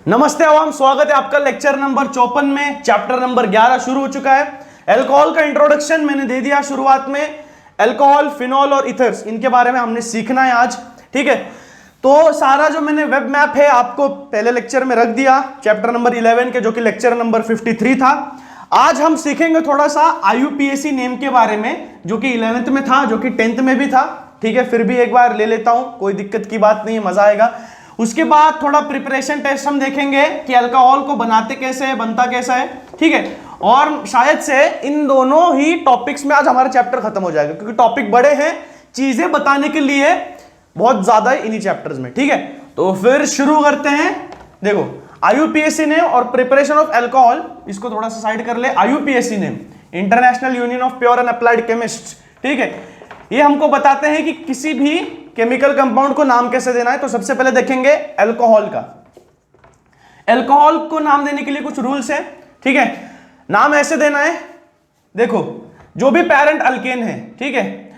नमस्ते आवाम, स्वागत है आपका लेक्चर नंबर 54 में। चैप्टर नंबर 11 शुरू हो चुका है। अल्कोहल का इंट्रोडक्शन मैंने दे दिया शुरुआत में। अल्कोहल, फिनॉल और इथर्स, इनके बारे में हमने सीखना है आज, ठीक है। तो सारा जो मैंने वेब मैप है आपको पहले लेक्चर में रख दिया, चैप्टर नंबर 11 के, जो कि लेक्चर नंबर 53 था। आज हम सीखेंगे थोड़ा सा IUPAC नेम के बारे में, जो कि 11th में था, जो कि 10th में भी था, ठीक है। फिर भी एक बार ले लेता हूं, कोई दिक्कत की बात नहीं है, मजा आएगा। उसके बाद थोड़ा प्रिपरेशन टेस्ट हम देखेंगे कि अल्कोहल को बनाते कैसे है, बनता कैसा है, ठीक है। और शायद से इन दोनों ही टॉपिक्स में आज हमारा चैप्टर खत्म हो जाएगा, क्योंकि टॉपिक बड़े हैं, चीजें बताने के लिए बहुत ज्यादा है इन्हीं चैप्टर्स में, ठीक है। तो फिर शुरू करते हैं। देखो, IUPAC नेम और प्रिपरेशन ऑफ अल्कोहल, इसको थोड़ा सा साइड कर ले। IUPAC name, international union of pure and applied chemist, ठीक है। ये हमको बताते हैं कि किसी भी केमिकल कंपाउंड को नाम कैसे देना है। तो सबसे पहले देखेंगे अल्कोहल का। अल्कोहल को नाम देने के लिए कुछ रूल्स है, ठीक है। नाम ऐसे देना है, देखो, जो भी पेरेंट अल्केन है, ठीक है,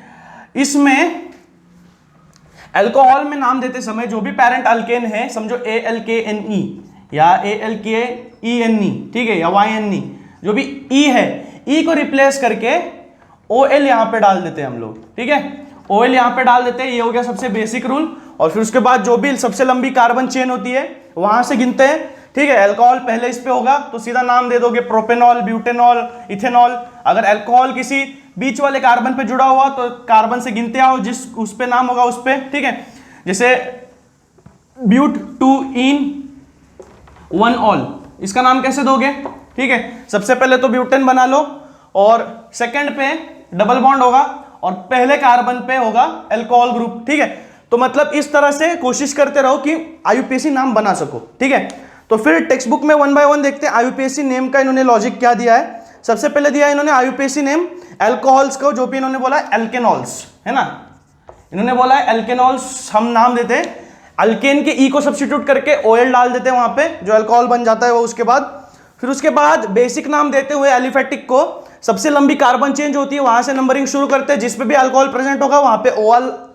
इसमें अल्कोहल में नाम देते समय जो भी पेरेंट अल्केन है, समझो ALKNE या ALKENE, ठीक है, या YNE, जो भी E है, E को रिप्लेस करके OL यहां पे डाल देते हैं हम लोग, ठीक है। OL यहां पे डाल देते हैं, ये हो गया सबसे बेसिक रूल। और फिर उसके बाद जो भी सबसे लंबी कार्बन चेन होती है वहां से गिनते हैं, ठीक है। अल्कोहल पहले इस पे होगा तो सीधा नाम दे दोगे प्रोपेनॉल, ब्यूटेनॉल, इथेनॉल। अगर अल्कोहल किसी बीच वाले कार्बन पे जुड़ा हुआ तो कार्बन से गिनते आओ, जिस उस पे नाम होगा उस पे, ठीक है। जैसे ब्यूट 2-ene-1-ol, इसका नाम कैसे दोगे, ठीक है। सबसे पहले तो ब्यूटेन बना लो, और सेकंड पे डबल बॉन्ड होगा, और पहले कार्बन पे होगा अल्कोहल ग्रुप, ठीक है। तो मतलब इस तरह से कोशिश करते रहो कि IUPAC नाम बना सको, ठीक है। तो फिर टेक्स्ट बुक में 1 by 1 देखते हैं IUPAC नेम का इन्होंने लॉजिक क्या दिया है। सबसे पहले दिया इन्होंने IUPAC नेम अल्कोहल्स को, जो भी इन्होंने बोला अल्केनॉल्स, है ना। इन्होंने बोला है अल्केनॉल्स हम नाम देते हैं, अल्केन के E को सब्स्टिट्यूट करके OL डाल देते हैं वहां पे, जो अल्कोहल बन जाता है वो। उसके बाद बेसिक नाम देते हुए एलिफेटिक को, सबसे लंबी कार्बन चेंज होती है वहां से नंबरिंग शुरू करते हैं, जिस पे भी अल्कोहल प्रेजेंट होगा वहां पे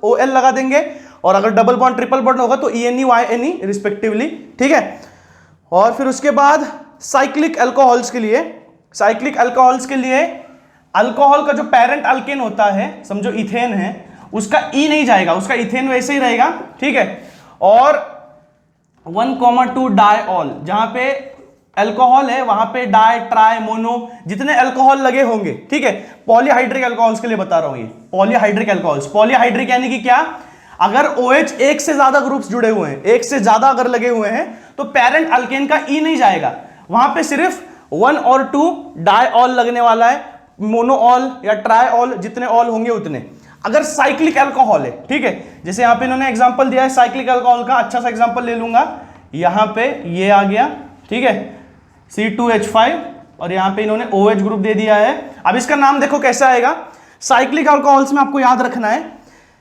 OL लगा देंगे, और अगर डबल बॉन्ड ट्रिपल बॉन्ड होगा तो ENE YNE रिस्पेक्टिवली, ठीक है। और फिर उसके बाद साइक्लिक अल्कोहल्स के लिए अल्कोहल का जो पेरेंट अल्केन होता है, समझो इथेन है, उसका E नहीं जाएगा, उसका इथेन वैसे ही रहेगा, ठीक है। और 1,2 डायऑल, जहां पे अल्कोहल है वहां पे डाई, ट्राई, मोनो, जितने अल्कोहल लगे होंगे, ठीक है। पॉलीहाइड्रिक अल्कोहल्स के लिए बता रहा हूं ये, पॉलीहाइड्रिक अल्कोहल्स। पॉलीहाइड्रिक यानी कि क्या, अगर OH एक से ज्यादा ग्रुप्स जुड़े हुए हैं, एक से ज्यादा अगर लगे हुए हैं, तो पेरेंट अल्केन का E नहीं जाएगा, वहां पे सिर्फ 1 और 2 डायऑल लगने वाला है, मोनोऑल या ट्राईऑल, जितने ऑल होंगे उतने। अगर साइक्लिक अल्कोहल है, ठीक है, जैसे यहां पे इन्होंने एग्जांपल दिया है साइक्लिक अल्कोहल का, अच्छा सा एग्जांपल ले लूंगा। यहां पे ये आ गया, ठीक है, C2H5, और यहां पे इन्होंने OH ग्रुप दे दिया है। अब इसका नाम देखो कैसा आएगा। साइक्लिक अल्कोहल्स में आपको याद रखना है,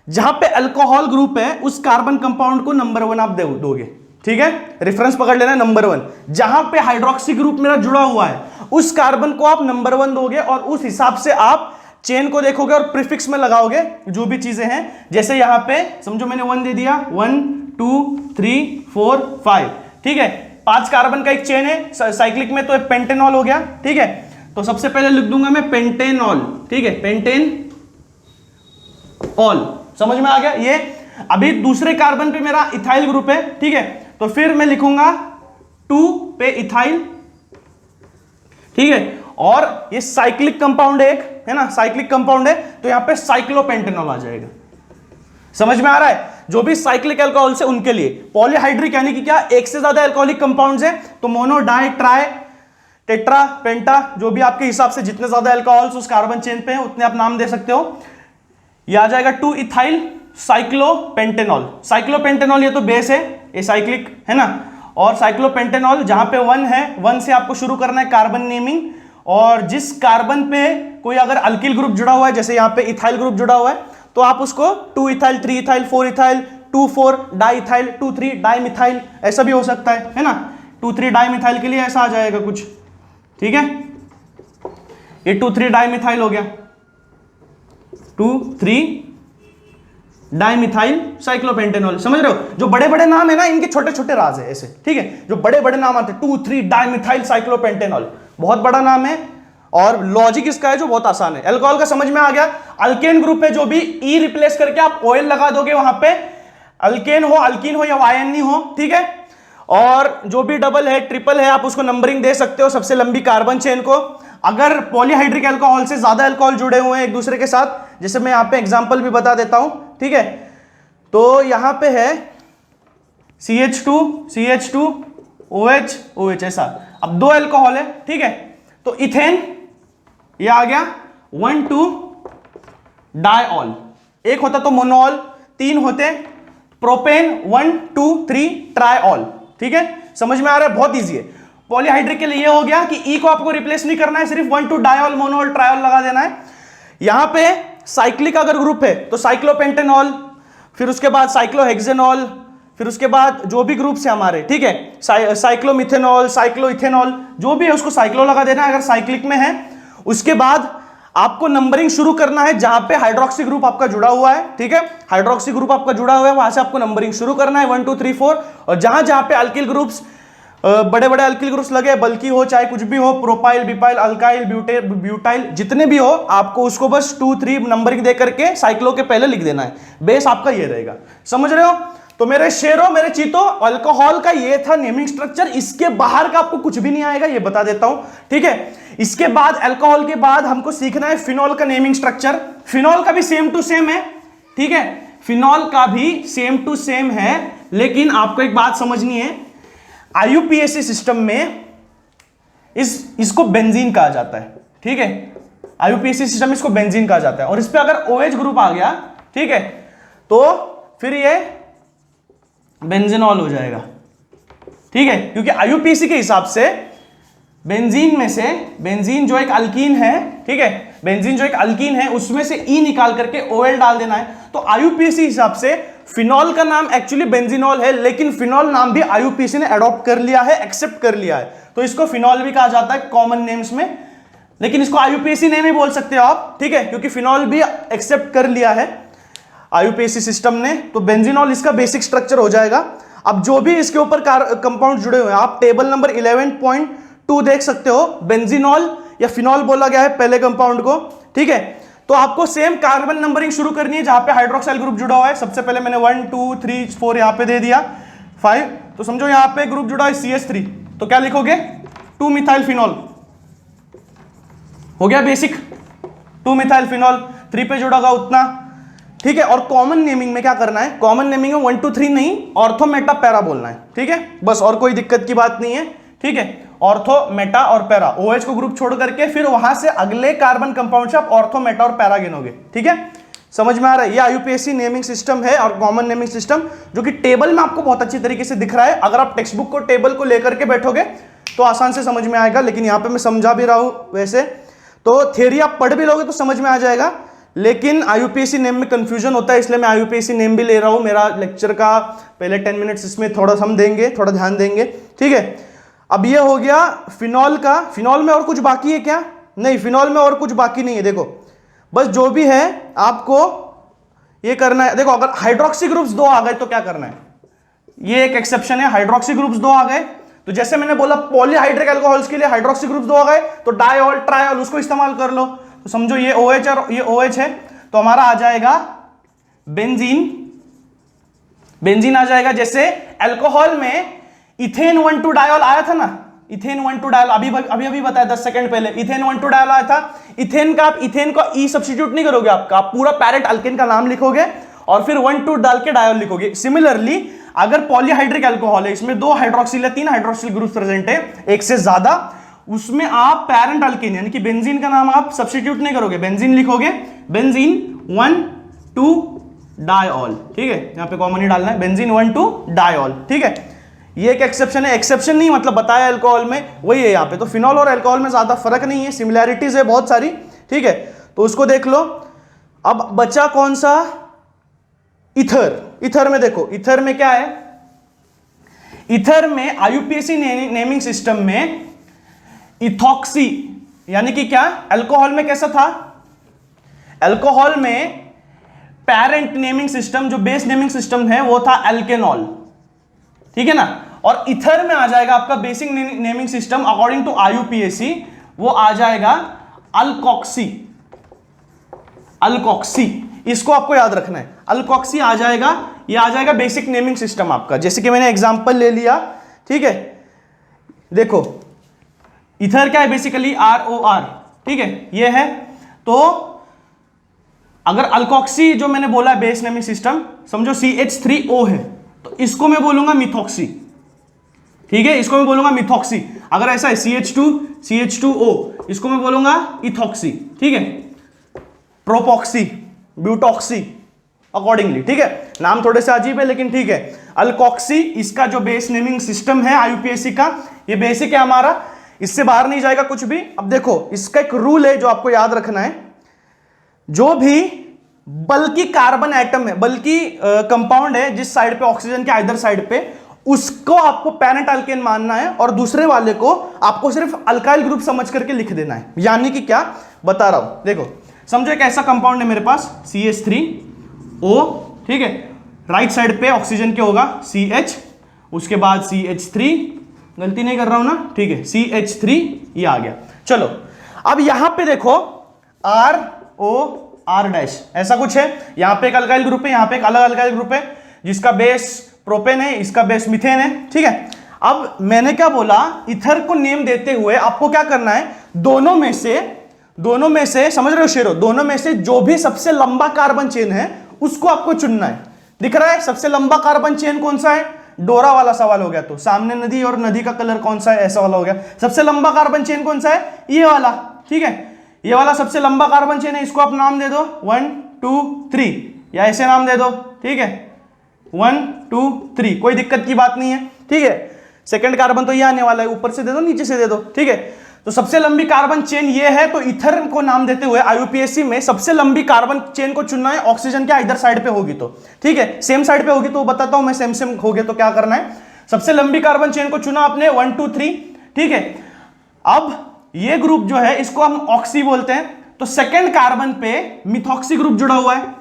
जहां पे अल्कोहल ग्रुप है उस कार्बन कंपाउंड को नंबर 1 आप दोगे, ठीक है। रेफरेंस पकड़ लेना, नंबर 1। जहां पे हाइड्रोक्सी ग्रुप मेरा जुड़ा हुआ है उस कार्बन को आप नंबर 1 दोगे, और उस हिसाब से आप चेन को देखोगे और प्रीफिक्स में लगाओगे जो भी चीजें हैं। जैसे यहां पे समझो मैंने 1 दे दिया, 1 2 3 4 5, ठीक है, 5 कार्बन का एक चेन है साइक्लिक में, तो पेंटेनॉल हो गया, ठीक है। तो सबसे पहले लिख दूंगा मैं पेंटेनॉल, ठीक है, पेंटेनॉल, समझ में आ गया ये। अभी दूसरे कार्बन पे मेरा इथाइल ग्रुप है, ठीक है, तो फिर मैं लिखूंगा 2 पे इथाइल, ठीक है। और ये साइक्लिक कंपाउंड है, एक है ना, साइक्लिक कंपाउंड है, तो यहां पे साइक्लोपेंटेनॉल आ जाएगा। समझ में आ रहा है, जो भी साइक्लिक अल्कोहल से उनके लिए। पॉलीहाइड्रिक यानी कि क्या, एक से ज्यादा अल्कोहलिक कंपाउंड्स है, तो मोनो, डाई, ट्राई, टेट्रा, पेंटा, जो भी आपके हिसाब से जितने ज्यादा अल्कोहल्स उस कार्बन चेन पे हैं उतने आप नाम दे सकते हो। यह आ जाएगा 2 इथाइल साइक्लोपेंटेनॉल। साइक्लोपेंटेनॉल ये तो बेस है, ये साइक्लिक है ना। और साइक्लोपेंटेनॉल जहां पे 1 है, 1 से आपको शुरू करना है कार्बन नेमिंग, और जिस कार्बन पे कोई अगर अल्किल ग्रुप जुड़ा हुआ है, जैसे यहां पे इथाइल ग्रुप जुड़ा हुआ है, तो आप उसको 2 ethyl, 3 ethyl, 4 ethyl, 2,4 diethyl, 2,3 dimethyl, ऐसा भी हो सकता है ना। 2,3 डाइमिथाइल के लिए ऐसा आ जाएगा कुछ, ठीक है। ये 2,3 डाइमिथाइल हो गया, 2,3 डाइमिथाइल साइक्लोपेंटेनॉल। समझ रहे हो, जो बड़े बड़े नाम है ना इनके छोटे छोटे राज है ऐसे, ठीक है, जो बड़े बड़े नाम आते हैं 2 3 डाइमिथाइल साइक्लोपेंटेनॉल, बहुत बड़ा नाम है और लॉजिक इसका है जो बहुत आसान है। अल्कोहल का समझ में आ गया। अल्केन ग्रुप पे जो भी ई रिप्लेस करके आप ऑयल लगा दोगे वहां पे अल्केन हो, अल्कीन हो या वायन हो, ठीक है। और जो भी डबल है, ट्रिपल है, आप उसको नंबरिंग दे सकते हो सबसे लंबी कार्बन चेन को। अगर पॉलीहाइड्रिक अल्कोहल से ज्यादा अल्कोहल जुड़े हुए हैं एक दूसरे के साथ, जैसे मैं यहां पे एग्जांपल भी बता देता हूं, ठीक है, तो यहां पे है CH2 CH2 OH OH ऐसा। अब 2 अल्कोहल है, ठीक है, तो इथेन ये आ गया 1,2 डायऑल, एक होता तो मोनोऑल, 3 होते प्रोपेन 1 2 3 ट्राइऑल, ठीक है। समझ में आ रहा है, बहुत इजी है। पॉलीहाइड्रिक के लिए ये हो गया कि ई को आपको रिप्लेस नहीं करना है, सिर्फ 1 2 डायऑल मोनोऑल ट्राइऑल लगा देना है। यहां पे साइक्लिक अगर ग्रुप है तो साइक्लोपेंटेनॉल, फिर उसके बाद साइक्लोहेक्सेनॉल, फिर उसके बाद जो भी ग्रुप्स है हमारे, ठीक है, साइक्लोमिथेनॉल, साइक्लोइथेनॉल, जो भी है उसको साइक्लो लगा देना है अगर साइक्लिक में है। उसके बाद आपको नंबरिंग शुरू करना है जहां पे हाइड्रोक्सी ग्रुप आपका जुड़ा हुआ है, ठीक है, हाइड्रोक्सी ग्रुप आपका जुड़ा हुआ है वहां से आपको नंबरिंग शुरू करना है 1 2 3 4। और जहां जहां पे अल्किल ग्रुप्स, बड़े बड़े अल्किल ग्रुप्स लगे, बल्कि हो चाहे कुछ भी हो, प्रोपाइल, बिपाइल, अल्काइल, ब्यूटाइल, जितने भी हो, आपको उसको बस 2 3 नंबरिंग दे करके साइक्लो के पहले लिख देना है। बेस आपका ये रहेगा, समझ रहे हो। तो मेरे शेरों, मेरे चीतों, अल्कोहल का ये था नेमिंग स्ट्रक्चर। इसके बाहर का आपको कुछ भी नहीं आएगा, ये बता देता हूं, ठीक है। इसके बाद अल्कोहल के बाद हमको सीखना है फिनॉल का नेमिंग स्ट्रक्चर। फिनॉल का भी सेम टू सेम है, ठीक है, फिनॉल का भी सेम टू सेम है, लेकिन आपको एक बात समझनी है, IUPAC सिस्टम में इसको बेंजीन कहा जाता है, ठीक है, IUPAC सिस्टम में इसको बेंजीन कहा जाता है। और इस पे अगर OH ग्रुप आ गया, ठीक है, तो फिर ये बेंजीनॉल हो जाएगा, ठीक है, क्योंकि IUPAC के हिसाब से बेंजीन में से, बेंजीन जो एक अल्कीन है, ठीक है, बेंजीन जो एक अल्कीन है उसमें से ई निकाल करके OL डाल देना है। तो IUPAC हिसाब से फिनॉल का नाम एक्चुअली बेंजीनॉल है, लेकिन फिनॉल नाम भी IUPAC ने अडॉप्ट कर लिया है, एक्सेप्ट कर लिया है, तो इसको फिनॉल भी कहा जाता है कॉमन नेम्स में, लेकिन इसको IUPAC नेम ही बोल सकते हो आप, ठीक है, क्योंकि फिनॉल भी एक्सेप्ट कर लिया है IUPAC सिस्टम ने। तो बेंजीनॉल इसका बेसिक स्ट्रक्चर हो जाएगा। अब जो भी इसके ऊपर कंपाउंड जुड़े हुए हैं, आप टेबल नंबर 11.2 देख सकते हो, बेंजीनॉल या फिनॉल बोला गया है पहले कंपाउंड को, ठीक है। तो आपको सेम कार्बन नंबरिंग शुरू करनी है जहां पे हाइड्रोक्साइल ग्रुप जुड़ा हुआ है। सबसे पहले मैंने 1 2 3 4 यहां पे दे दिया, 5, तो समझो यहां पे ग्रुप जुड़ा है CH3, तो क्या लिखोगे 2 मिथाइल फिनॉल, हो गया बेसिक 2 मिथाइल फिनॉल, 3 पे जुड़ा होगा उतना, ठीक है। और कॉमन नेमिंग में क्या करना है, कॉमन नेमिंग में 1 2 3 नहीं, ऑर्थो मेटा पैरा बोलना है, ठीक है, बस, और कोई दिक्कत की बात नहीं है, ठीक है। ऑर्थो मेटा और पैरा, OH को ग्रुप छोड़ करके फिर वहां से अगले कार्बन कंपाउंड से आप ऑर्थो मेटा और पैरा गिनोगे, ठीक है, समझ में आ रहा है। ये IUPAC नेमिंग सिस्टम है और कॉमन नेमिंग सिस्टम, जो कि टेबल में आपको बहुत अच्छी तरीके से दिख रहा है। अगर आप टेक्स्ट बुक को टेबल को लेकर के बैठोगे तो आसान से समझ में आएगा, लेकिन यहां पे मैं समझा भी रहा हूं, वैसे तो थ्योरी आप पढ़ भी लोगे तो समझ में आ जाएगा, लेकिन IUPAC नेम में कंफ्यूजन होता है, इसलिए मैं IUPAC नेम भी ले रहा हूं। मेरा लेक्चर का पहले 10 मिनट्स इसमें थोड़ा हम देंगे, थोड़ा ध्यान देंगे, ठीक है। अब ये हो गया फिनॉल का। फिनॉल में और कुछ बाकी है क्या? नहीं, फिनॉल में और कुछ बाकी नहीं है। देखो बस जो भी है आपको ये करना है। देखो अगर हाइड्रोक्सी ग्रुप्स 2 आ गए तो क्या करना है, ये एक एक्सेप्शन है, हाइड्रोक्सी ग्रुप्स 2 आ गए तो जैसे मैंने बोला पॉलीहाइड्रिक अल्कोहल्स के लिए हाइड्रोक्सी ग्रुप्स 2 आ गए तो डायऑल, ट्रायऑल उसको इस्तेमाल कर लो। तो समझो ये OH और ये OH है तो हमारा आ जाएगा बेंजीन, बेंजीन आ जाएगा। जैसे अल्कोहल में इथेन 1 2 डायऑल आया था ना, इथेन 1 2 डायऑल, अभी बताया 10 सेकंड पहले, इथेन 1 2 डायऑल आया था। इथेन का आप इथेन का ई सब्स्टिट्यूट नहीं करोगे, आपका आप पूरा पैरेंट अल्केन का नाम लिखोगे और फिर 1 2 डाल के डायऑल लिखोगे। सिमिलरली अगर पॉलीहाइड्रिक अल्कोहल है, इसमें 2 हाइड्रोक्सिल या 3 हाइड्रोक्सिल ग्रुप प्रेजेंट है, एक से ज्यादा, उसमें आप पैरेंट अल्केन यानी कि बेंजीन का नाम आप सब्स्टिट्यूट नहीं करोगे, बेंजीन लिखोगे, बेंजीन 1 2 डायऑल, ठीक है, यहां पे कॉमन ही डालना है, बेंजीन 1 2 डायऑल, ठीक है। ये एक एक्सेप्शन है, एक्सेप्शन नहीं मतलब बताया अल्कोहल में वही है यहाँ पे। तो फिनॉल और अल्कोहल में ज्यादा फर्क नहीं है, सिमिलैरिटीज है बहुत सारी, ठीक है, तो उसको देख लो। अब बचा कौन सा, इथर। इथर में देखो, इथर में क्या है, इथर में IUPAC नेमिंग सिस्टम में इथॉक्सी यानी कि क्या, अल्कोहल में कैसा था, अल्कोहल में पेरेंट नेमिंग सिस्टम, जो बेस नेमिंग सिस्टम है वो था एल्केनॉल, ठीक है ना। और इथर में आ जाएगा आपका basic naming system according to IUPAC, वो आ जाएगा अल्कोक्सी। अल्कोक्सी, इसको आपको याद रखना है, अल्कोक्सी आ जाएगा, ये आ जाएगा बेसिक नेमिंग सिस्टम आपका। जैसे कि मैंने एग्जांपल ले लिया, ठीक है, देखो इथर क्या है बेसिकली ROR, ठीक है, ये है। तो अगर अल्कोक्सी जो मैंने बोला बेस नेमिंग सिस्टम, समझो CH3O है, तो इसको मैं बोलूंगा मिथॉक्सी, ठीक है, इसको मैं बोलूंगा मिथॉक्सी। अगर ऐसा है CH2O, इसको मैं बोलूंगा इथॉक्सी, ठीक है, प्रोपॉक्सी, ब्यूटॉक्सी अकॉर्डिंगली, ठीक है। नाम थोड़े से अजीब है लेकिन ठीक है। अल्कोक्सी इसका जो बेस नेमिंग सिस्टम है आईयूपीएसी का, ये बेसिक है हमारा, इससे बाहर नहीं जाएगा कुछ भी। अब देखो इसका एक रूल है जो आपको याद रखना है, जो भी बल्कि कार्बन एटम है, बल्कि कंपाउंड है जिस साइड पे ऑक्सीजन के आइदर साइड पे, उसको आपको पेरेंट अल्केन मानना है और दूसरे वाले को आपको सिर्फ अल्काइल ग्रुप समझ करके लिख देना है। यानी कि क्या बता रहा हूं, देखो समझो एक ऐसा कंपाउंड है मेरे पास CH3O, ठीक है, राइट साइड पे ऑक्सीजन क्या होगा CH, उसके बाद CH3, गलती नहीं कर रहा हूं ना, ठीक है, CH3, ये आ गया। चलो अब यहां पे देखो ROR ऐसा कुछ है, यहां पे एक अल्काइल ग्रुप है, यहां पे एक अलग अल्काइल ग्रुप है जिसका बेस प्रोपेन है, इसका बेस मीथेन है, ठीक है। अब मैंने क्या बोला, इथर को नेम देते हुए आपको क्या करना है, दोनों में से समझ रहे हो शेरो, दोनों में से जो भी सबसे लंबा कार्बन चेन है उसको आपको चुनना है। दिख रहा है सबसे लंबा कार्बन चेन कौन सा है, डोरा वाला सवाल हो गया, तो सामने नदी और नदी का कलर कौन सा है, ऐसा वाला हो गया। सबसे लंबा कार्बन चेन कौन सा है, ये वाला, ठीक है, ये वाला सबसे लंबा कार्बन चेन है, इसको आप नाम दे दो 1 2 3, या ऐसे नाम दे दो, ठीक है, 1 2 3, कोई दिक्कत की बात नहीं है, ठीक है। सेकंड कार्बन तो ये आने वाला है, ऊपर से दे दो नीचे से दे दो, ठीक है। तो सबसे लंबी कार्बन चेन ये है, तो इथर को नाम देते हुए आईयूपीएसी में सबसे लंबी कार्बन चेन को चुनना है, ऑक्सीजन के इधर साइड पे होगी तो, ठीक है, सेम साइड पे होगी तो बताता हूं मैं, सेम हो गया तो क्या करना है, सबसे लंबी कार्बन चेन को चुना आपने 1 2 3, ठीक है। अब ये ग्रुप जो है इसको हम ऑक्सी बोलते हैं, तो सेकेंड कार्बन पे मिथॉक्सी ग्रुप जुड़ा हुआ है,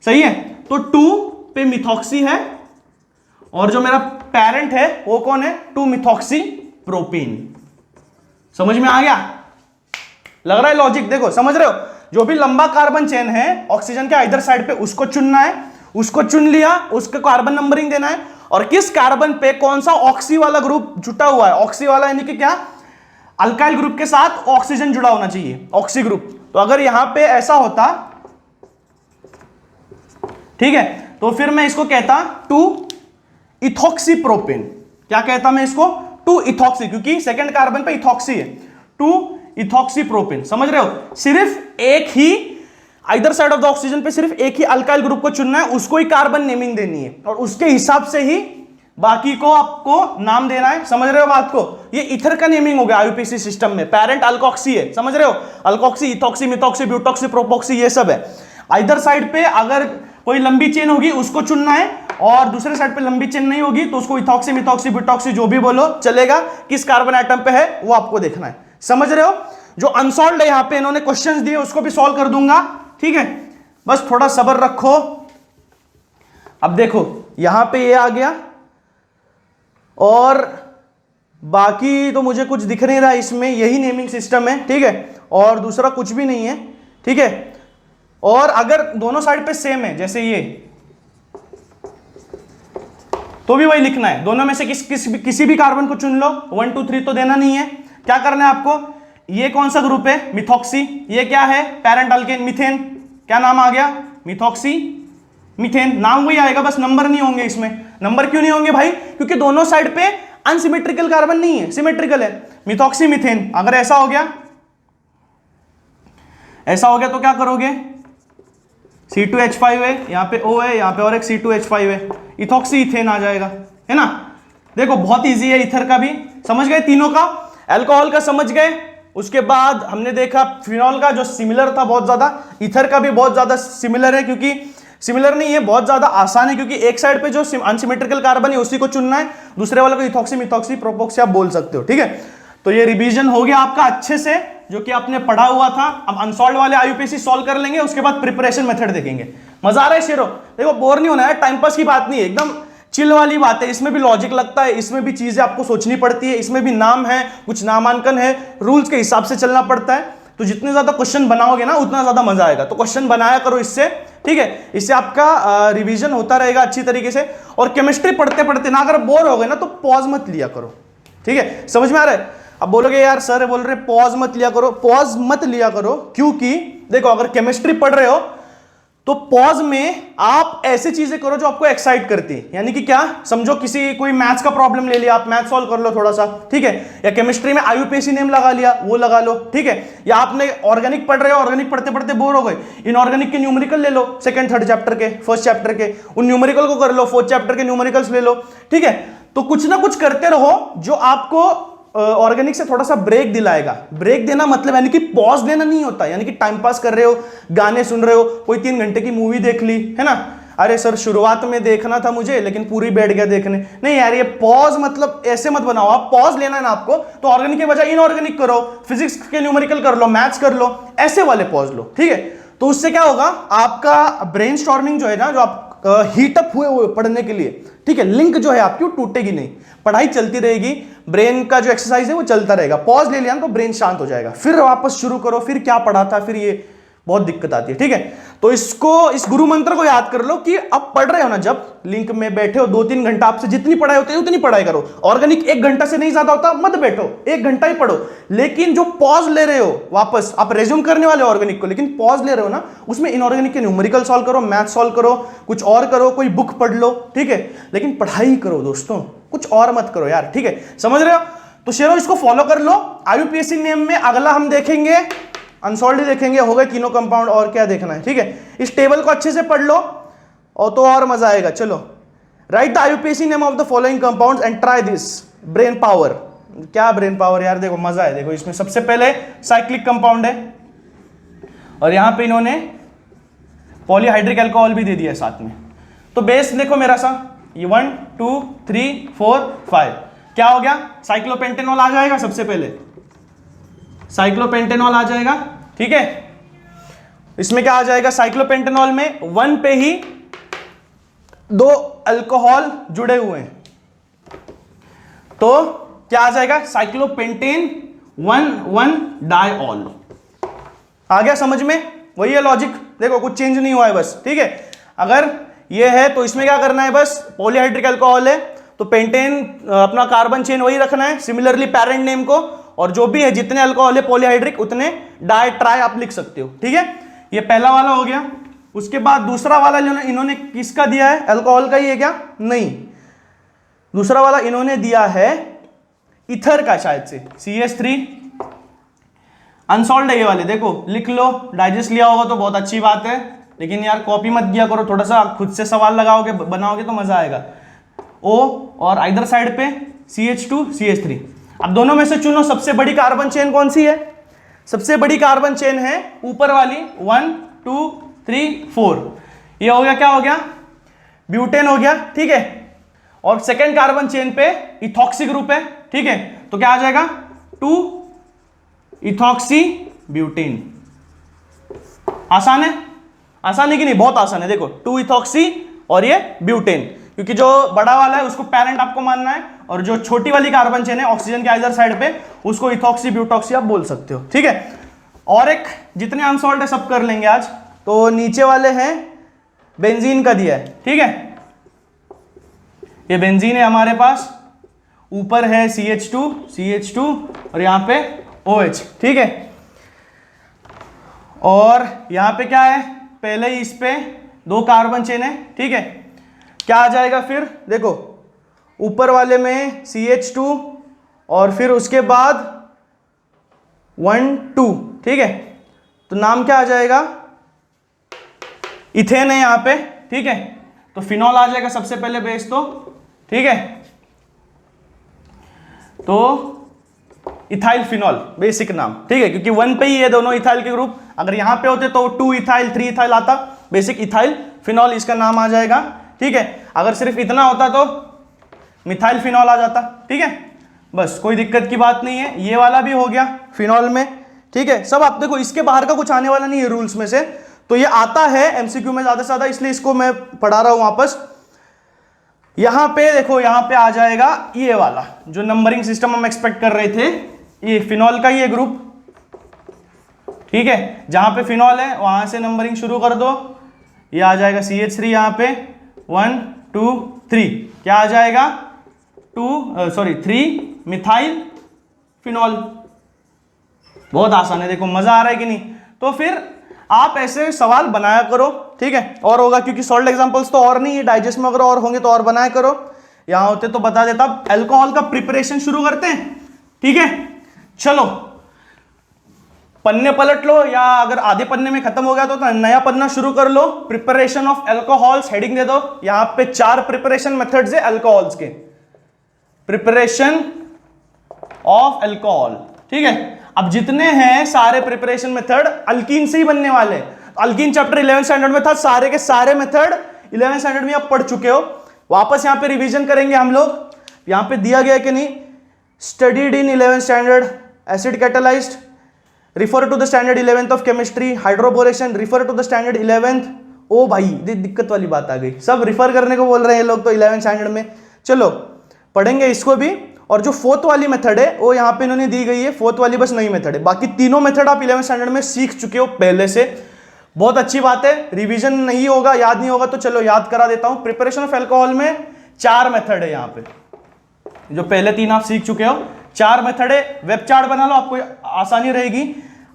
सही है, तो 2 पे मिथॉक्सी है, और जो मेरा पेरेंट है वो कौन है, 2 मिथॉक्सी प्रोपेन। समझ में आ गया, लग रहा है लॉजिक, देखो समझ रहे हो, जो भी लंबा कार्बन चेन है ऑक्सीजन के इधर साइड पे उसको चुनना है, उसको चुन लिया, उसको कार्बन नंबरिंग देना है, और किस कार्बन पे कौन सा ऑक्सी वाला ग्रुप जुटा हुआ है, ऑक्सी वाला यानी कि क्या, अल्काइल ग्रुप के साथ ऑक्सीजन जुड़ा होना चाहिए, ऑक्सी ग्रुप। तो अगर यहां पे ऐसा होता, ठीक है, तो फिर मैं इसको कहता 2 इथॉक्सी प्रोपेन। क्या कहता मैं इसको, 2 इथॉक्सी, क्योंकि सेकंड कार्बन पे इथॉक्सी है, 2 इथॉक्सी प्रोपेन। समझ रहे हो, सिर्फ एक ही इधर साइड ऑफ द ऑक्सीजन पे सिर्फ एक ही अल्काइल ग्रुप को चुनना है, उसको ही कार्बन नेमिंग देनी है, और उसके हिसाब से ही बाकी को आपको नाम देना है। समझ रहे हो बात को, ये इथर का नेमिंग हो गया आईयूपीएसी सिस्टम में, पेरेंट अल्कोक्सी है, समझ रहे हो, अल्कोक्सी, इथॉक्सी, मिथॉक्सी, ब्यूटॉक्सी, प्रोपॉक्सी, ये सब है। इधर साइड पे अगर कोई लंबी चेन होगी उसको चुनना है, और दूसरे साइड पे लंबी चेन नहीं होगी तो उसको इथॉक्सी, मिथॉक्सी, ब्यूटॉक्सी जो भी बोलो चलेगा, किस कार्बन एटम पे है वो आपको देखना है। समझ रहे हो, जो अनसॉल्व्ड है यहां पे इन्होंने क्वेश्चंस दिए उसको भी सॉल्व कर दूंगा, ठीक है, बस थोड़ा सब्र रखो। अब देखो यहां पे ये आ गया, और बाकी तो मुझे कुछ दिख नहीं रहा इसमें, यही नेमिंग सिस्टम है, ठीक है, और दूसरा कुछ भी नहीं है, ठीक है। और अगर दोनों साइड पे सेम है जैसे ये, तो भी वही लिखना है, दोनों में से किसी भी कार्बन को चुन लो, 1 2 3 तो देना नहीं है। क्या करना है आपको, ये कौन सा ग्रुप है, मिथॉक्सी, ये क्या है, पेरेंट अल्केन, मीथेन, क्या नाम आ गया, मिथॉक्सी मीथेन, नाम वही आएगा, बस नंबर नहीं होंगे इसमें। नंबर क्यों नहीं होंगे भाई, क्योंकि दोनों साइड पे अनसिमेट्रिकल कार्बन नहीं है, सिमेट्रिकल है, मिथॉक्सी मीथेन। अगर ऐसा हो गया, तो क्या करोगे, C2H5 है, यहाँ पे O है, यहाँ पे और एक C2H5 है, इथॉक्सी इथेन आ जाएगा, है ना। देखो बहुत इजी है, इथर का भी समझ गए, तीनों का, अल्कोहल का समझ गए, उसके बाद हमने देखा फिनॉल का जो सिमिलर था बहुत ज्यादा, इथर का भी बहुत ज्यादा सिमिलर है, क्योंकि सिमिलर नहीं है, बहुत ज्यादा आसान है, क्योंकि एक साइड पे जो अनसिमेट्रिकल कार्बन है उसी को चुनना है, दूसरे वाले को इथॉक्सी, मिथॉक्सी, प्रोपोक्सी आप बोल सकते हो, ठीक है। तो ये रिवीजन हो गया आपका अच्छे से, जो कि आपने पढ़ा हुआ था। अब अनसॉल्व वाले आईयूपीएसी सॉल्व कर लेंगे, उसके बाद प्रिपरेशन मेथड देखेंगे। मजा आ रहा है शेरो? देखो बोर नहीं होना है, टाइम पास की बात नहीं है, एकदम चिल वाली बात है। इसमें भी लॉजिक लगता है, इसमें भी चीजें आपको सोचनी पड़ती है, इसमें भी नाम है, कुछ नामांकन है, रूल्स के हिसाब से चलना पड़ता है। तो जितने ज्यादा क्वेश्चन बनाओगे ना उतना ज्यादा मजा आएगा। तो क्वेश्चन बनाया करो इससे, ठीक है, इससे आपका रिवीजन होता रहेगा अच्छी तरीके से। और केमिस्ट्री पढ़ते पढ़ते ना अगर बोर हो गए ना तो पॉज मत लिया करो, ठीक है? समझ में आ रहा है? अब बोलोगे यार सर बोल रहे पॉज मत लिया करो, पॉज मत लिया करो क्योंकि देखो अगर केमिस्ट्री पढ़ रहे हो तो पॉज में आप ऐसी चीजें करो जो आपको एक्साइट करती है। यानी कि क्या, समझो किसी कोई मैथ्स का प्रॉब्लम ले लिया, आप मैथ सॉल्व कर लो थोड़ा सा, ठीक है? या केमिस्ट्री में आईयूपीएसी नेम लगा लिया, वो लगा लो, ठीक है? या आपने ऑर्गेनिक पढ़ रहे हो, ऑर्गेनिक पढ़ते पढ़ते बोर हो गए, इनऑर्गेनिक के न्यूमेरिकल ले लो, सेकंड थर्ड चैप्टर के, फर्स्ट चैप्टर के, उन न्यूमेरिकल को कर लो, फोर्थ चैप्टर के न्यूमेरिकल्स ले लो, ठीक है? तो कुछ ना कुछ करते रहो जो आपको ऑर्गेनिक से थोड़ा सा ब्रेक दिलाएगा। ब्रेक देना मतलब यानी कि पॉज लेना नहीं होता, यानी कि टाइम पास कर रहे हो, गाने सुन रहे हो, कोई 3 घंटे की मूवी देख ली है ना, अरे सर शुरुआत में देखना था मुझे लेकिन पूरी बैठ गया देखने, नहीं यार, ये पॉज मतलब ऐसे मत बनाओ। आप पॉज लेना है ना आपको तो ऑर्गेनिक के बजाय इनऑर्गेनिक करो, फिजिक्स के न्यूमेरिकल कर लो, मैथ्स कर लो, ऐसे वाले पॉज लो, ठीक है? तो उससे क्या होगा, आपका ब्रेन स्टॉर्मिंग जो है ना, जो आप हीटअप हुए पढ़ने के लिए, ठीक है, लिंक जो है आपकी वो टूटेगी नहीं, पढ़ाई चलती रहेगी, ब्रेन का जो एक्सरसाइज है वो चलता रहेगा। पॉज ले लिया ना तो ब्रेन शांत हो जाएगा, फिर वापस शुरू करो, फिर क्या पढ़ा था, फिर ये बहुत दिक्कत आती है, ठीक है? तो इसको, इस गुरु मंत्र को याद कर लो कि अब पढ़ रहे हो ना, जब लिंक में बैठे हो 2-3 घंटा आपसे जितनी पढ़ाई होती है उतनी पढ़ाई करो। ऑर्गेनिक 1 घंटा से नहीं ज्यादा होता, मत बैठो, 1 घंटा ही पढ़ो। लेकिन जो पॉज ले रहे हो, वापस आप रेज्यूम करने वाले ऑर्गेनिक को, लेकिन पॉज ले रहे हो ना, उसमें इनऑर्गेनिक के न्यूमेरिकल सॉल्व करो, मैथ सॉल्व करो, कुछ और करो, कोई बुक पढ़ लो, ठीक है? लेकिन पढ़ाई करो दोस्तों, कुछ और मत करो यार, ठीक है? समझ रहे हो? तो शेरो इसको फॉलो कर लो। आईयूपीएसी नेम में अगला हम देखेंगे अनसॉल्व देखेंगे, हो गए तीनों कंपाउंड, और क्या देखना है, ठीक है? इस टेबल को अच्छे से पढ़ लो और तो और मजा आएगा। चलो, right the IUPAC name of the following compounds and try this. Brain power, क्या ब्रेन पावर यार, देखो मजा है। देखो इसमें सबसे पहले साइक्लिक कंपाउंड है और यहां पे इन्होंने पॉलीहाइड्रिक अल्कोहल भी दे दिया है साथ में। तो बेस देखो मेरा सा, ये 1 2 3 4 5 क्या हो गया, साइक्लोपेंटेनॉल आ जाएगा। सबसे पहले साइक्लोपेंटेनॉल आ जाएगा, ठीक है? इसमें क्या आ जाएगा, साइक्लोपेंटेनॉल में 1 पे ही 2 अल्कोहल जुड़े हुए हैं, तो क्या आ जाएगा, साइक्लोपेंटेन 1 डाइऑल। आ गया समझ में? वही है लॉजिक, देखो कुछ चेंज नहीं हुआ है बस, ठीक है? अगर ये है तो इसमें क्या करना है, बस पॉलीहाइड्रिक अल्कोहल है तो पेंटेन अपना कार्बन चेन वही रखना है, सिमिलरली पेरेंट नेम को, और जो भी है जितने अल्कोहल है पॉलीहाइड्रिक उतने डाई ट्राई आप लिख सकते हो, ठीक है? ये पहला वाला हो गया। उसके बाद दूसरा वाला इन्होंने किसका दिया है, अल्कोहल का ही है क्या? नहीं, दूसरा वाला इन्होंने दिया है इथर का, शायद से CH3 अनसॉल्व है ये वाले, देखो लिख लो, डाइजेस्ट लिया होगा तो बहुत अच्छी बात है, लेकिन यार कॉपी मत किया करो, थोड़ा सा खुद से सवाल लगाओगे बनाओगे तो मजा आएगा। O और इधर साइड पे CH2 CH3। अब दोनों में से चुनो सबसे बड़ी कार्बन चेन कौन सी है। सबसे बड़ी कार्बन चेन है ऊपर वाली 1 2 3 4, ये हो गया, क्या हो गया, ब्यूटेन हो गया, ठीक है? और सेकेंड कार्बन चेन पे इथॉक्सी ग्रुप है, ठीक है? तो क्या आ जाएगा, 2 इथॉक्सी ब्यूटेन। आसान है? आसान है कि नहीं? बहुत आसान है। देखो 2 इथॉक्सी और ये ब्यूटेन, क्योंकि जो बड़ा वाला है उसको पेरेंट आपको मानना है और जो छोटी वाली कार्बन चेन है ऑक्सीजन के इधर साइड पे उसको इथॉक्सी ब्यूटॉक्सी आप बोल सकते हो, ठीक है? और एक जितने अनसॉल्व्ड है सब कर लेंगे आज। तो नीचे वाले हैं बेंजीन का दिया है, ठीक है? ये बेंजीन है हमारे पास, ऊपर है CH2 और यहां पे OH, ठीक है? और यहां पे क्या है, पहले ही इस पे 2 कार्बन चेन है, ठीक है? क्या आ जाएगा फिर, देखो ऊपर वाले में CH2 और फिर उसके बाद 1 2, ठीक है? तो नाम क्या आ जाएगा, इथेन है यहां पे, ठीक है? तो फिनॉल आ जाएगा सबसे पहले बेस, तो ठीक है? तो इथाइल फिनॉल बेसिक नाम, ठीक है? क्योंकि 1 पे ही ये दोनों इथाइल के ग्रुप, अगर यहां पे होते तो 2 इथाइल 3 इथाइल आता, बेसिक इथाइल फिनॉल इसका नाम आ जाएगा, ठीक है? अगर सिर्फ इतना होता तो मिथाइल फिनॉल आ जाता, ठीक है? बस कोई दिक्कत की बात नहीं है। ये वाला भी हो गया फिनॉल में, ठीक है। सब आप देखो, इसके बाहर का कुछ आने वाला नहीं है रूल्स में से, तो ये आता है एमसीक्यू में ज्यादा से ज्यादा, इसलिए इसको मैं पढ़ा रहा हूं वापस। यहां पे देखो, यहां पे आ जाएगा ये वाला जो नंबरिंग सिस्टम हम एक्सपेक्ट कर रहे थे, ये फिनॉल का ये ग्रुप, ठीक है। जहां पे फिनॉल है वहां से नंबरिंग शुरू कर दो, ये आ जाएगा CH3 यहां पे 1 2 3, क्या आ जाएगा 3 मिथाइल फिनॉल। बहुत आसान है, देखो मजा आ रहा है कि नहीं। तो फिर आप ऐसे सवाल बनाया करो, ठीक है। और होगा क्योंकि सॉल्ट एग्जांपल्स तो और नहीं है, डाइजेस्ट में अगर और होंगे तो और बनाया करो, यहां होते तो बता देता। अल्कोहल का प्रिपरेशन शुरू करते हैं, ठीक है। चलो पन्ने पलट लो, या अगर आधे पन्ने में खत्म हो गया तो नया पन्ना शुरू कर लो। प्रिपरेशन ऑफ अल्कोहल्स हेडिंग दे दो, यहां पे 4 प्रिपरेशन मेथड्स है अल्कोहल्स के। प्रिपरेशन ऑफ अल्कोहल, ठीक है। अब जितने हैं सारे प्रिपरेशन मेथड अल्कीन से ही बनने वाले। अल्कीन चैप्टर 11 स्टैंडर्ड में था, सारे के सारे मेथड 11 स्टैंडर्ड में आप पढ़ चुके हो। वापस यहां पे रिवीजन करेंगे हम लोग। यहां पे दिया गया कि नहीं, studied in 11 standard acid catalysed, refer to the standard 11th of chemistry, hydroboration refer to the standard 11th। ओ भाई दिक्कत वाली बात आ गई, सब रिफर करने को बोल रहे हैं लोग तो 11 स्टैंडर्ड में। चलो पढ़ेंगे इसको भी। और जो 4th वाली मेथड है वो यहाँ पे इन्होंने दी गई है, 4th वाली बस नई मेथड है, बाकी तीनों मेथड आप 11 स्टैंडर्ड में सीख चुके हो पहले से। बहुत अच्छी बात है, रिवीजन नहीं होगा, याद नहीं होगा तो चलो याद करा देता हूं। प्रिपरेशन ऑफ अल्कोहल में 4 मेथड है, यहाँ पे जो पहले 3 आप सीख चुके हो, 4 मेथड है। वेब चार्ट बना लो, आपको आसानी रहेगी।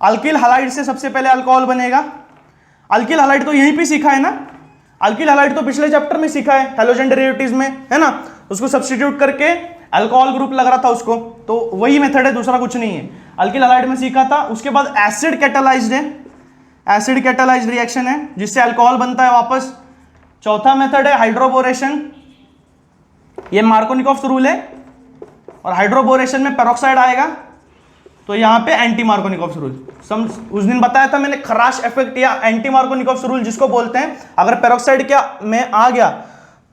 अल्किल हैलाइड से सबसे पहले अल्कोहल बनेगा। अल्किल हैलाइड तो यहीं पे सीखा है ना, अल्किल हैलाइड तो पिछले चैप्टर में सीखा है, हैलोजन डेरिवेटिव्स में, है ना। उसको सब्स्टिट्यूट करके अल्कोहल ग्रुप लग रहा था उसको, तो वही मेथड है, दूसरा कुछ नहीं है। अल्किल हैलाइड में सीखा था। उसके बाद एसिड कैटालाइज्ड है, एसिड कैटालाइज्ड रिएक्शन है जिससे अल्कोहल बनता है वापस। चौथा मेथड है हाइड्रोबोरेशन, ये मार्कोनिकॉफ्स रूल है, और हाइड्रोबोरेशन में पेरोक्साइड आएगा तो यहां पे एंटी मार्कोनिकॉफ्स रूल। उस दिन बताया था मैंने, खराश इफेक्ट या एंटी मार्कोनिकॉफ्स रूल जिसको बोलते हैं। अगर पेरोक्साइड क्या में आ गया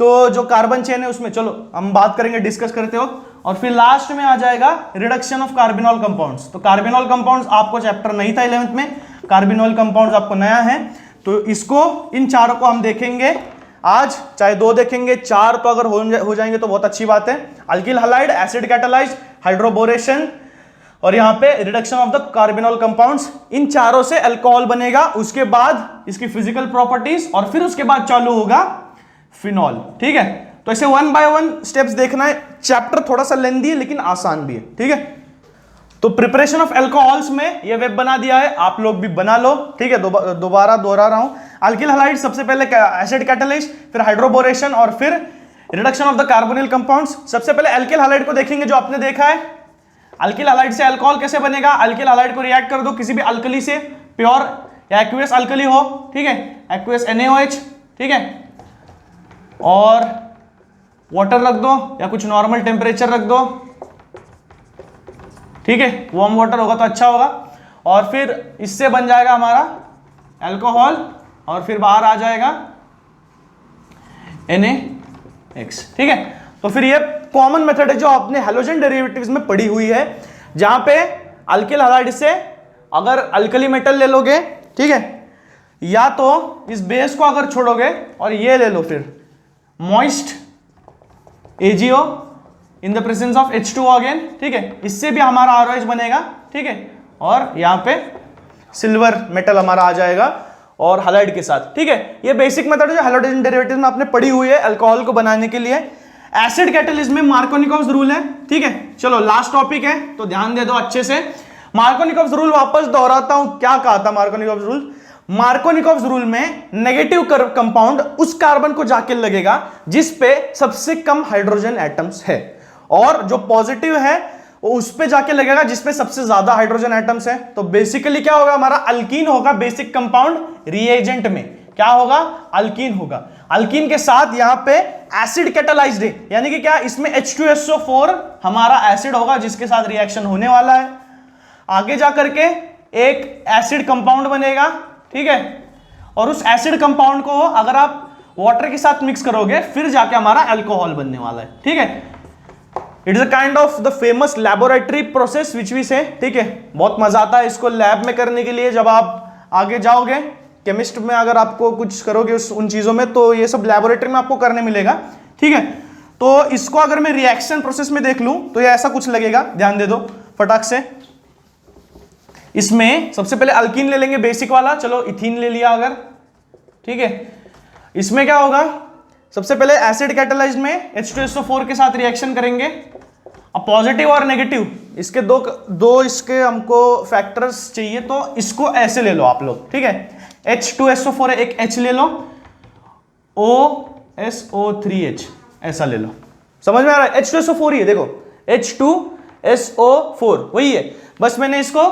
तो जो कार्बन चेन है उसमें, चलो हम बात करेंगे डिस्कस करते हो। और फिर लास्ट में आ जाएगा रिडक्शन ऑफ कार्बिनॉल कंपाउंड्स। तो कार्बिनॉल कंपाउंड्स आपको चैप्टर नहीं था 11th में, कार्बिनॉल कंपाउंड्स आपको नया है, तो इसको इन चारों को हम देखेंगे आज, चाहे 2 देखेंगे 4 तो अगर हो जाएंगे तो बहुत अच्छी बात है। Alkyl halide, acid catalysed, hydroboration और यहां पे reduction of the carbinol compounds, इन चारों से अल्कोहल बनेगा। उसके बाद इसकी फिजिकल प्रॉपर्टीज और फिर उसके बाद चालू होगा फिनॉल, ठीक है। तो ऐसे 1 बाय 1 स्टेप्स देखना है। चैप्टर थोड़ा सा लेंदी है लेकिन आसान भी है, ठीक है। तो प्रिपरेशन ऑफ अल्कोहल्स में ये वेब बना दिया है, आप लोग भी बना लो, ठीक है। दोबारा दोहरा रहा हूं। अल्किल हैलाइड सबसे पहले एसिड कैटालाइज्ड, फिर हाइड्रोबोरेशन और फिर reduction of the carbonyl compounds. सबसे पहले अल्किल हैलाइड को देखेंगे जो आपने देखा है। अल्किल हैलाइड से अल्कोहल कैसे बनेगा, अल्किल हैलाइड को रिएक्ट कर दो किसी भी अल्कली से, प्योर या एक्वियस अल्कली हो, ठीक है, एक्वियस NaOH, ठीक है, और वाटर रख दो या कुछ नॉर्मल टेम्परेचर रख दो, ठीक है, वार्म वाटर होगा तो अच्छा होगा। और फिर इससे बन जाएगा हमारा अल्कोहल और फिर बाहर आ जाएगा NaX, ठीक है। तो फिर ये कॉमन मेथड है जो आपने हैलोजन डेरिवेटिव्स में पढ़ी हुई है, जहां पे अल्किल हैलाइड से अगर अल्कली मेटल ले लोगे, ठीक है, या तो इस बेस को अगर छोड़ोगे और ये ले लो फिर moist AgO in the presence of H2O again, ठीक है, इससे भी हमारा ROH बनेगा, ठीक है। और यहां पे सिल्वर मेटल हमारा आ जाएगा और हैलाइड के साथ, ठीक है। ये बेसिक मेथड जो हैलोजन डेरिवेटिव में आपने पढ़ी हुई है अल्कोहल को बनाने के लिए। एसिड कैटालिस्ट में मार्कोनिकॉफ्स रूल है, ठीक है। चलो लास्ट टॉपिक है तो ध्यान दे दो अच्छे से। मार्कोनिकॉफ्स रूल वापस दोहराता हूं, क्या कहा था मार्कोनिकॉफ्स रूल। मार्कोनिकॉफ्स रूल में नेगेटिव कंपाउंड उस कार्बन को जाके लगेगा जिस पे सबसे कम हाइड्रोजन एटम्स है, और जो पॉजिटिव है वो उस पे जाके लगेगा जिस पे सबसे ज्यादा हाइड्रोजन एटम्स है। तो बेसिकली क्या होगा, हमारा अल्कीन होगा बेसिक कंपाउंड रिएजेंट में, क्या होगा, अल्कीन होगा। अल्कीन के साथ यहां पे एसिड कैटालाइज्ड है, यानी कि क्या, इसमें H2SO4 हमारा एसिड होगा जिसके साथ रिएक्शन होने वाला है। आगे जाकर के एक एसिड कंपाउंड बनेगा, ठीक है, और उस एसिड कंपाउंड को अगर आप वाटर के साथ मिक्स करोगे फिर जाके हमारा अल्कोहल बनने वाला है, ठीक है। It is a kind of the famous laboratory process which we say, ठीक है। बहुत मजा आता है इसको लैब में करने के लिए। जब आप आगे जाओगे केमिस्ट में, अगर आपको कुछ करोगे उन चीजों में, तो ये सब लैबोरेटरी में आपको करने मिलेगा, ठीक है। तो इसको अगर मैं रिएक्शन प्रोसेस में देख लूं तो ये ऐसा कुछ लगेगा, ध्यान दे दो फटाक से। इसमें सबसे पहले अल्कीन ले लेंगे, बेसिक वाला, चलो इथीन ले लिया अगर, ठीक है। इसमें क्या होगा, सबसे पहले एसिड कैटालाइज्ड में H2SO4 के साथ रिएक्शन करेंगे। अब पॉजिटिव और नेगेटिव इसके दो इसके हमको फैक्टर्स चाहिए, तो इसको ऐसे ले लो आप लोग, ठीक है। H2SO4 है, एक H ले लो, OSO3H ऐसा ले लो, समझ में आ रहा है। H2SO4 ही है, देखो H2SO4 वही है, बस मैंने इसको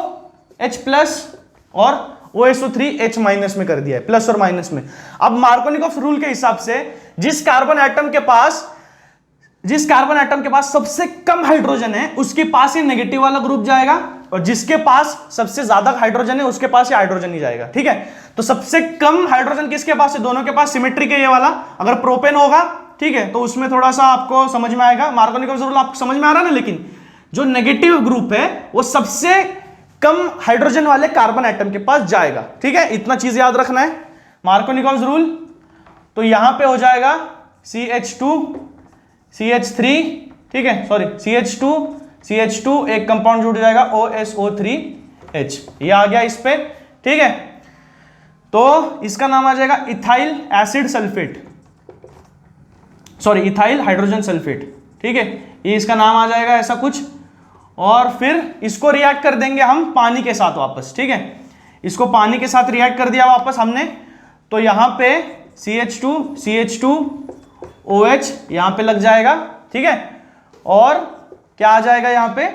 H प्लस और OSO3H माइनस में कर दिया है, प्लस और माइनस में। अब मार्कोनिकॉफ रूल के हिसाब से जिस कार्बन एटम के पास सबसे कम हाइड्रोजन है उसके पास ये नेगेटिव वाला ग्रुप जाएगा, और जिसके पास सबसे ज्यादा हाइड्रोजन है उसके पास ये हाइड्रोजन ही जाएगा, ठीक है। तो सबसे कम हाइड्रोजन किसके पास है, दोनों के पास सिमेट्रिक है ये वाला। अगर प्रोपेन होगा, ठीक है, तो उसमें थोड़ा सा आपको समझ में आएगा, मार्कोनिकॉफ रूल आपको समझ में आ रहा है ना। लेकिन जो नेगेटिव ग्रुप है वो सबसे कम हाइड्रोजन वाले कार्बन एटम के पास जाएगा, ठीक है। इतना चीज याद रखना है, मार्कोनिकॉफ रूल। तो यहां पे हो जाएगा CH2 CH3, ठीक है, सॉरी CH2 एक कंपाउंड जुड़ जाएगा OSO3H, ये आ गया इस पे, ठीक है। तो इसका नाम आ जाएगा ethyl acid sulphate, sorry ethyl hydrogen sulphate, ठीक है, ये इसका नाम आ जाएगा ऐसा कुछ। और फिर इसको रिएक्ट कर देंगे हम पानी के साथ वापस, ठीक है। इसको पानी के साथ रिएक्ट कर दिया वापस हमने, तो यहां पे CH2OH यहां पे लग जाएगा, ठीक है। और क्या आ जाएगा यहां पे,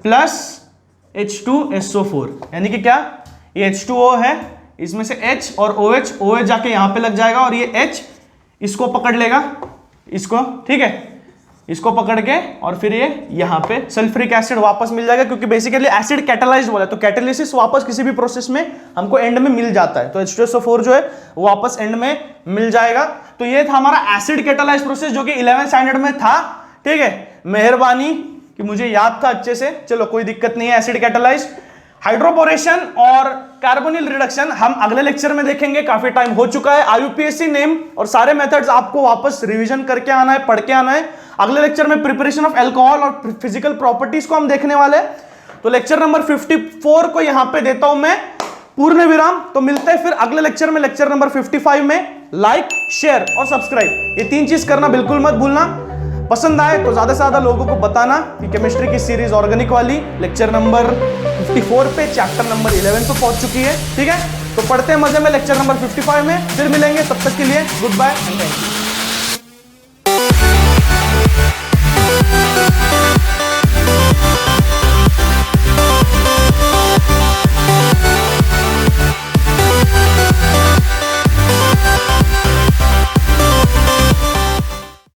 प्लस H2SO4, यानी कि क्या, ये H2O है, इसमें से H और OH जाके यहां पे लग जाएगा, और ये H इसको पकड़ लेगा, इसको, ठीक है, इसको पकड़ के, और फिर ये यहां पे सल्फ्यूरिक एसिड वापस मिल जाएगा, क्योंकि बेसिकली एसिड कैटालाइज्ड बोला है, तो कैटालिसिस वापस किसी भी प्रोसेस में हमको एंड में मिल जाता है, तो H2SO4 जो है वो वापस एंड में मिल जाएगा। तो ये था हमारा एसिड कैटालाइज्ड प्रोसेस, जो कि 11th स्टैंडर्ड में था, ठीक है। मेहरबानी कि मुझे याद था अच्छे से, चलो कोई दिक्कत नहीं है। एसिड कैटालाइज्ड, हाइड्रोपोरेशन और कार्बोनिल रिडक्शन हम अगले लेक्चर में देखेंगे, काफी टाइम हो चुका है। IUPAC नेम और सारे मेथड्स आपको वापस रिवीजन करके आना है, पढ़ के आना है। अगले लेक्चर में प्रिपरेशन ऑफ अल्कोहल और फिजिकल प्रॉपर्टीज को हम देखने वाले हैं। तो लेक्चर नंबर 54 को यहां पे देता हूं मैं पूर्ण विराम। तो मिलते हैं फिर अगले लेक्चर में, लेक्चर नंबर 55 में। लाइक, शेयर और सब्सक्राइब, ये 3 चीज करना बिल्कुल मत भूलना। पसंद आए तो ज्यादा से ज्यादा लोगों को बताना कि केमिस्ट्री की सीरीज ऑर्गेनिक वाली लेक्चर नंबर 54 पे चैप्टर नंबर 11 पे पहुंच चुकी है, ठीक है। तो पढ़ते हैं मजे में लेक्चर नंबर 55 में, फिर मिलेंगे, तब तक के लिए goodbye and thank you.